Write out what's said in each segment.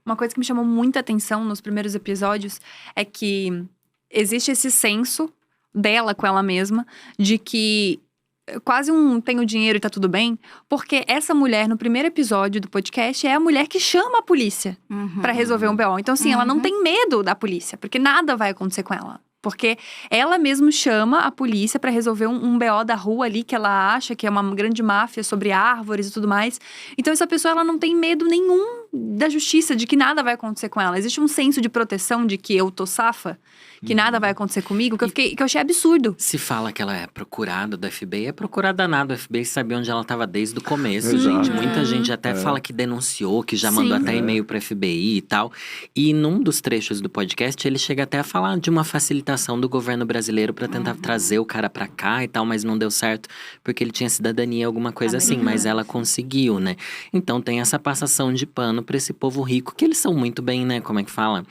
Uma coisa que me chamou muita atenção nos primeiros episódios é que existe esse senso dela com ela mesma de que quase tenho dinheiro e tá tudo bem, porque essa mulher no primeiro episódio do podcast é a mulher que chama a polícia pra resolver um BO. Então assim, ela não tem medo da polícia, porque nada vai acontecer com ela. Porque ela mesma chama a polícia pra resolver um BO da rua ali que ela acha que é uma grande máfia sobre árvores e tudo mais. Então essa pessoa, ela não tem medo nenhum da justiça, de que nada vai acontecer com ela. Existe um senso de proteção de que eu tô safa, que nada vai acontecer comigo, que eu achei absurdo. Se fala que ela é procurada do FBI, é procurada nada. O FBI sabia onde ela estava desde o começo, Exato. gente. Muita gente até fala que denunciou, que já mandou até e-mail pro FBI e tal. E num dos trechos do podcast, ele chega até a falar de uma facilitação do governo brasileiro para tentar trazer o cara pra cá e tal, mas não deu certo, porque ele tinha cidadania, alguma coisa assim. Mas ela conseguiu, né? Então tem essa passação de pano pra esse povo rico, que eles são muito bem, né? Como é que fala?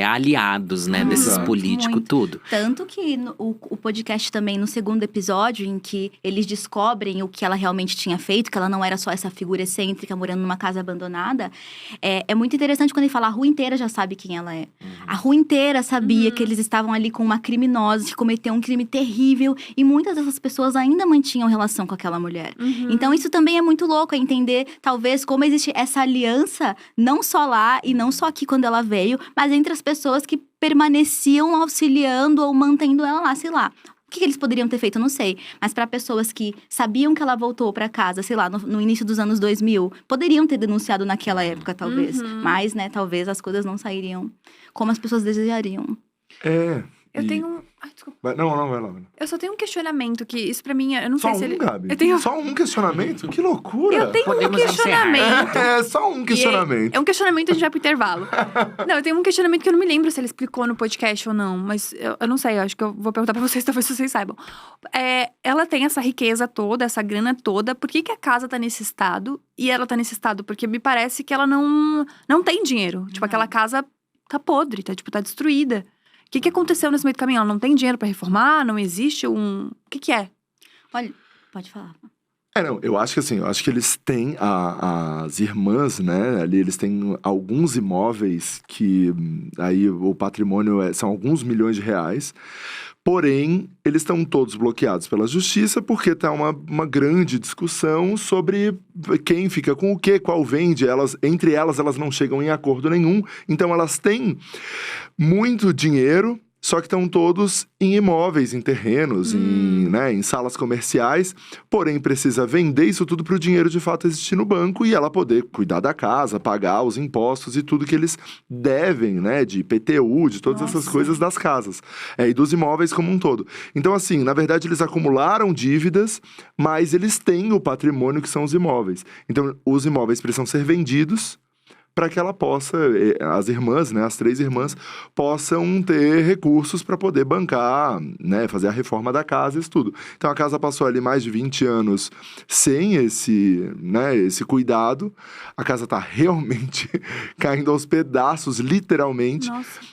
Aliados, né? Desses políticos, tudo. Tanto que o podcast também, no segundo episódio, em que eles descobrem o que ela realmente tinha feito, que ela não era só essa figura excêntrica morando numa casa abandonada, é muito interessante quando ele fala, a rua inteira já sabe quem ela é. A rua inteira sabia que eles estavam ali com uma criminosa que cometeu um crime terrível, e muitas dessas pessoas ainda mantinham relação com aquela mulher. Então isso também é muito louco, é entender, talvez, como existe essa aliança, não só lá e não só aqui quando ela veio, mas entre as pessoas que permaneciam auxiliando ou mantendo ela lá, sei lá. O que eles poderiam ter feito, eu não sei. Mas para pessoas que sabiam que ela voltou para casa, sei lá, no início dos anos 2000, poderiam ter denunciado naquela época, talvez. Mas, né, talvez as coisas não sairiam como as pessoas desejariam. Eu tenho Ai, desculpa. Não, vai lá. Eu só tenho um questionamento que isso pra mim, eu não sei se ele... Gabi? Eu tenho... Só um questionamento? Que loucura! Eu tenho um questionamento. Só um questionamento. É um questionamento, a gente vai pro intervalo. Não, eu tenho um questionamento que eu não me lembro se ele explicou no podcast ou não. Mas eu não sei, eu acho que eu vou perguntar pra vocês, talvez vocês saibam. Ela tem essa riqueza toda, essa grana toda. Por que a casa tá nesse estado? E ela tá nesse estado porque me parece que ela não tem dinheiro. Tipo, aquela casa tá podre, tá destruída. O que aconteceu nesse meio do caminho? Ela não tem dinheiro pra reformar? Não existe um... O que é? Olha, pode falar. Não, eu acho que assim, eles têm as irmãs, né, ali eles têm alguns imóveis que aí o patrimônio são alguns milhões de reais, porém, eles estão todos bloqueados pela justiça porque tá uma grande discussão sobre quem fica com o quê, qual vende, entre elas não chegam em acordo nenhum, então elas têm muito dinheiro, só que estão todos em imóveis, em terrenos, em salas comerciais. Porém, precisa vender isso tudo para o dinheiro de fato existir no banco e ela poder cuidar da casa, pagar os impostos e tudo que eles devem, né? De IPTU, de todas essas coisas das casas. E dos imóveis como um todo. Então, assim, na verdade, eles acumularam dívidas, mas eles têm o patrimônio que são os imóveis. Então, os imóveis precisam ser vendidos para que ela possa, as irmãs, né, as 3 irmãs, possam ter recursos para poder bancar, né, fazer a reforma da casa e isso tudo. Então a casa passou ali mais de 20 anos sem esse cuidado. A casa tá realmente caindo aos pedaços, literalmente. Nossa.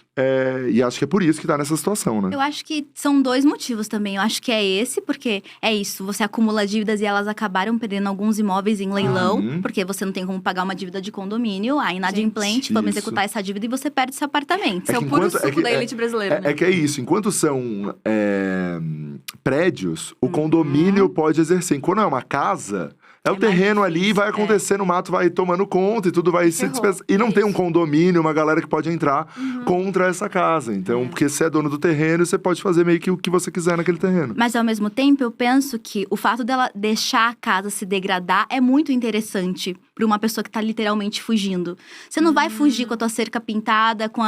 E acho que é por isso que tá nessa situação, né? Eu acho que são 2 motivos também. Eu acho que é esse, porque é isso. Você acumula dívidas e elas acabaram perdendo alguns imóveis em leilão. Porque você não tem como pagar uma dívida de condomínio. A inadimplente, vamos executar essa dívida e você perde seu apartamento. Esse é o puro suco da elite brasileira, né? É que é isso. Enquanto são prédios, o condomínio pode exercer. Enquanto é uma casa... É o terreno ali, vai acontecendo, o mato vai tomando conta e tudo vai se dispersar. E não tem um condomínio, uma galera que pode entrar contra essa casa. Então, porque você é dono do terreno, você pode fazer meio que o que você quiser naquele terreno. Mas, ao mesmo tempo, eu penso que o fato dela deixar a casa se degradar é muito interessante para uma pessoa que tá literalmente fugindo. Você não vai fugir com a tua cerca pintada, com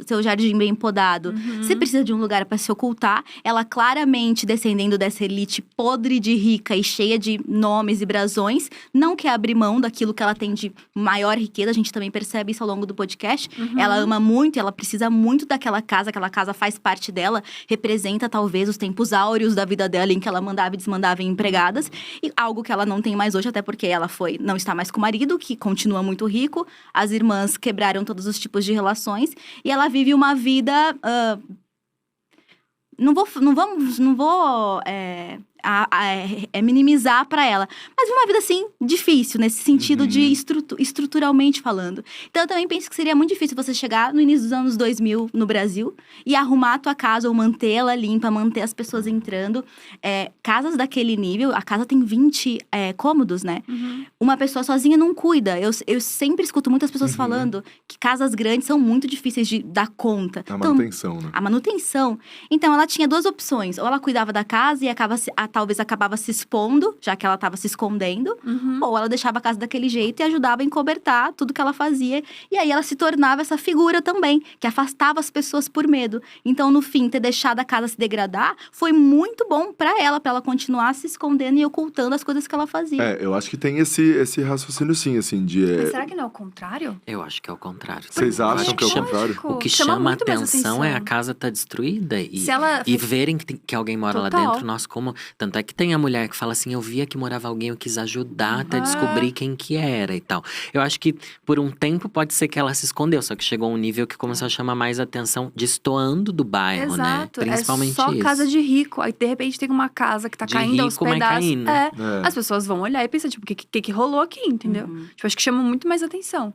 seu jardim bem podado. Você precisa de um lugar para se ocultar. Ela claramente, descendendo dessa elite podre de rica e cheia de nomes e brasões, não quer abrir mão daquilo que ela tem de maior riqueza. A gente também percebe isso ao longo do podcast. Ela ama muito, ela precisa muito daquela casa. Aquela casa faz parte dela, representa talvez os tempos áureos da vida dela, em que ela mandava e desmandava em empregadas. E algo que ela não tem mais hoje, até porque ela não está mais com o marido, que continua muito rico. As irmãs quebraram todos os tipos de relações. E ela vive uma vida... minimizar pra ela. Mas uma vida, assim, difícil, nesse sentido de estruturalmente falando. Então, eu também penso que seria muito difícil você chegar no início dos anos 2000 no Brasil e arrumar a tua casa ou mantê-la limpa, manter as pessoas entrando. Casas daquele nível, a casa tem 20 cômodos, né? Uma pessoa sozinha não cuida. Eu sempre escuto muitas pessoas falando que casas grandes são muito difíceis de dar conta. A manutenção, né? A manutenção. Então, ela tinha duas opções. Ou ela cuidava da casa e talvez acabava se expondo, já que ela estava se escondendo. Ou ela deixava a casa daquele jeito e ajudava a encobertar tudo que ela fazia. E aí, ela se tornava essa figura também, que afastava as pessoas por medo. Então, no fim, ter deixado a casa se degradar foi muito bom pra ela continuar se escondendo e ocultando as coisas que ela fazia. Eu acho que tem esse raciocínio sim, assim, de… Mas será que não é o contrário? Eu acho que é o contrário. Vocês acham que é o contrário? O que Chama chama muito mais atenção é a atenção. casa tá destruída Se ela e verem que alguém mora lá Total. dentro. Nossa, como… Tanto é que tem a mulher que fala assim, eu via que morava alguém, eu quis ajudar até descobrir quem que era e tal. Eu acho que por um tempo pode ser que ela se escondeu, só que chegou a um nível que começou a chamar mais atenção, destoando do bairro, né? Exato. Principalmente é só isso. casa de rico. Aí, de repente, tem uma casa que tá De caindo aos rico, mas pedaços. caindo. As pessoas vão olhar e pensar, tipo, o que rolou aqui, entendeu? Tipo, acho que chama muito mais atenção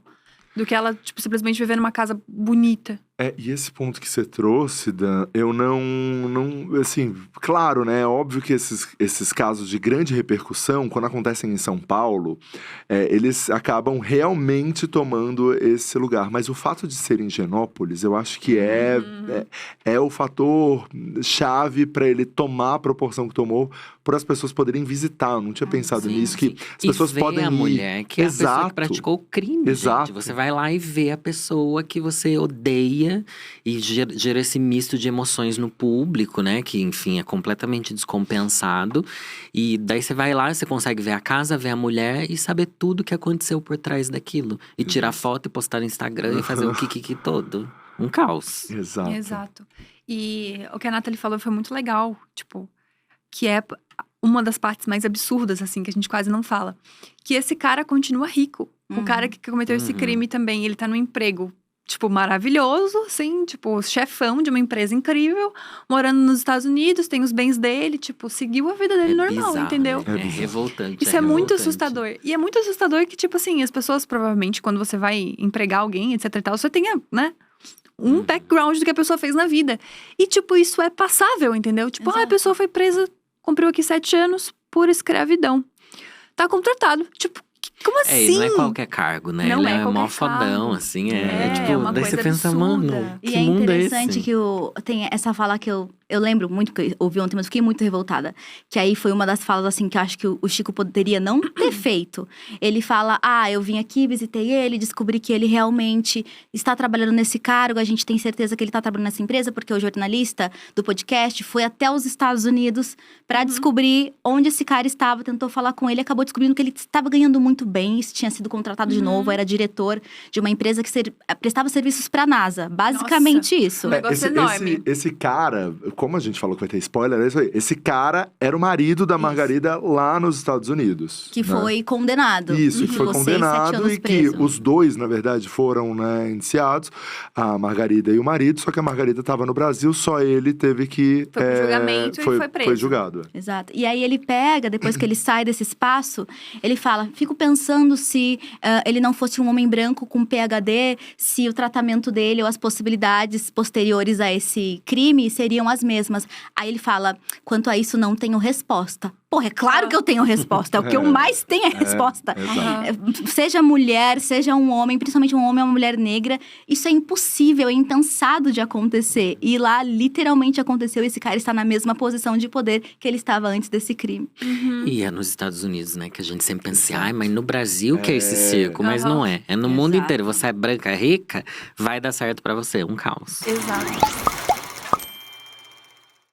do que ela, tipo, simplesmente viver numa casa bonita. E esse ponto que você trouxe, Dan, eu não, assim, claro, né, é óbvio que esses casos de grande repercussão, quando acontecem em São Paulo, eles acabam realmente tomando esse lugar, mas o fato de ser em Higienópolis, eu acho que é o fator chave para ele tomar a proporção que tomou, para as pessoas poderem visitar. Eu não tinha pensado nisso, que as pessoas ver podem a ir. mulher que é a pessoa que praticou o crime, Exato. gente. Você vai lá e vê a pessoa que você odeia e gera esse misto de emoções no público, né? Que, enfim, é completamente descompensado. E daí você vai lá, você consegue ver a casa, ver a mulher e saber tudo que aconteceu por trás daquilo. E tirar foto e postar no Instagram e fazer o kikiki todo. Um caos. Exato. E o que a Nathalie falou foi muito legal, tipo, que é uma das partes mais absurdas, assim, que a gente quase não fala. Que esse cara continua rico. O cara que cometeu esse crime também, ele tá no emprego, tipo, maravilhoso, assim, tipo, chefão de uma empresa incrível, morando nos Estados Unidos, tem os bens dele, tipo, seguiu a vida dele normal, bizarro, entendeu? Né? É revoltante. Isso é muito revoltante. assustador. E é muito assustador que, tipo assim, as pessoas provavelmente, quando você vai empregar alguém, etc e tal, você tenha, né, um background do que a pessoa fez na vida. E, tipo, isso é passável, entendeu? Tipo, a pessoa foi presa, cumpriu aqui 7 anos por escravidão. Tá contratado. Tipo, como assim? E não é qualquer cargo, né? Não Ele é é mó qualquer fodão, cargo. assim. É uma daí coisa você pensa, absurda. mano, E que é mundo é interessante esse? que tem essa fala que eu lembro muito, que eu ouvi ontem, mas fiquei muito revoltada. Que aí foi uma das falas, assim, que eu acho que o Chico poderia não ter feito. Ele fala, eu vim aqui, visitei ele, descobri que ele realmente está trabalhando nesse cargo, a gente tem certeza que ele está trabalhando nessa empresa, porque o jornalista do podcast foi até os Estados Unidos para descobrir onde esse cara estava, tentou falar com ele, acabou descobrindo que ele estava ganhando muito bem, tinha sido contratado de novo, era diretor de uma empresa que prestava serviços para a NASA. Basicamente isso. Um negócio enorme. Esse cara, como a gente falou que vai ter spoiler, é isso aí. Esse cara era o marido da Margarida lá nos Estados Unidos. Que né? foi condenado. Isso, que foi Ficou 6, 7 condenado anos e preso. que os dois, na verdade, foram, né, indiciados. A Margarida e o marido, só que a Margarida estava no Brasil, só ele teve que… Foi pro julgamento e foi preso. Foi julgado. Exato. E aí ele pega, depois que ele sai desse espaço, ele fala, fico pensando se ele não fosse um homem branco com PhD, se o tratamento dele ou as possibilidades posteriores a esse crime seriam as mesmas. Aí ele fala, quanto a isso não tenho resposta. Porra, é claro que eu tenho resposta. O que eu mais tenho é resposta. Seja mulher, seja um homem, principalmente um homem ou uma mulher negra, isso é impossível, é impensado de acontecer. E lá, literalmente, aconteceu. Esse cara está na mesma posição de poder que ele estava antes desse crime. E é nos Estados Unidos, né? Que a gente sempre pensa assim, mas no Brasil que é esse circo. Mas não é. É no mundo inteiro. Você é branca, rica, vai dar certo pra você. Um caos. Exato.